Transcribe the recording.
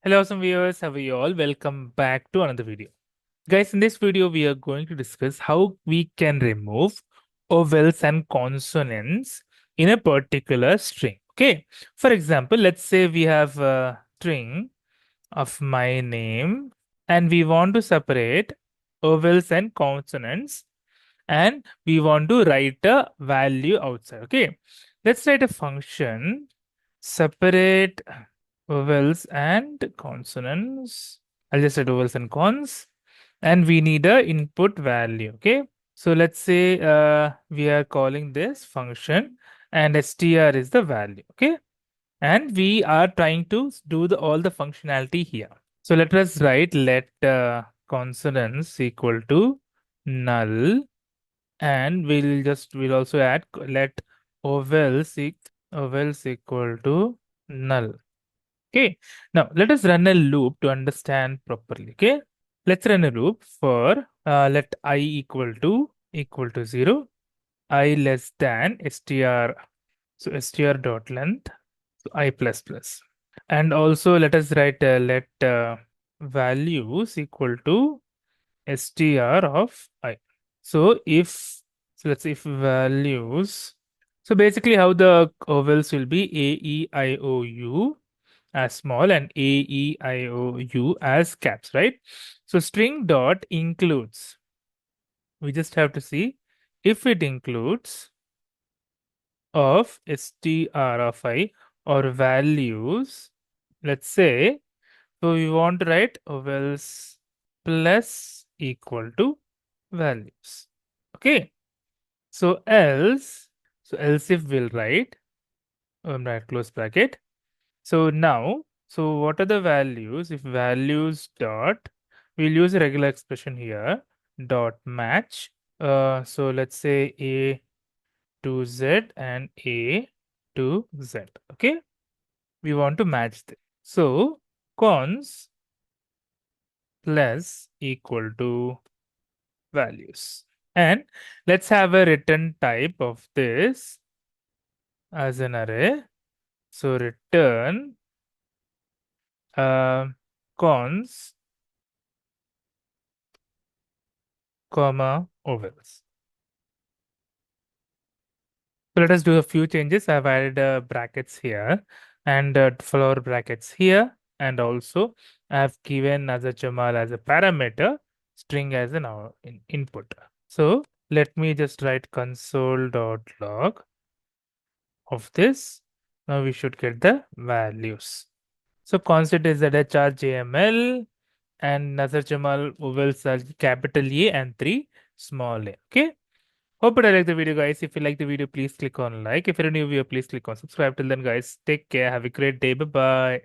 Hello, awesome viewers. How are you all? Welcome back to another video. Guys, in this video, we are going to discuss how we can remove vowels and consonants in a particular string. Okay. For example, let's say we have a string of my name and we want to separate vowels and consonants and we want to write a value outside. Okay. Let's write a function separate vowels and consonants. I'll just write vowels and cons, and we need a input value. Okay, so let's say we are calling this function, and str is the value. Okay, and we are trying to do all the functionality here. So let us write let consonants equal to null, and we'll also add let vowels equal to null. Okay, now let us run a loop to understand properly. Okay, let's run a loop for let I equal to 0, I less than str, so str.length, so I plus plus. And also let us write let values equal to str of I. So if so let's say if values, so basically how the vowels will be aeiouU as small and aeiouU as caps, right? So string dot includes, we just have to see if it includes of str of I or values. Let's say, so we want to write vowels plus equal to values. Okay. So else if we'll write, write close bracket. So now, so what are the values? If values dot, we'll use a regular expression here, dot match. So let's say A to Z and A to Z. Okay, we want to match this. So cons plus equal to values. And let's have a return type of this as an array. So return cons comma vowels. So let us do a few changes. I've added brackets here and floor brackets here, and also I've given Azhar Jamal as a parameter, string as an input. So let me just write console.log of this. Now we should get the values. So constant is that HRJML and Azhar Jamal vowels are capital A and 3 small a. Okay. Hope you like the video, guys. If you like the video, please click on like. If you're a new viewer, please click on subscribe. Till then, guys, take care. Have a great day. Bye bye.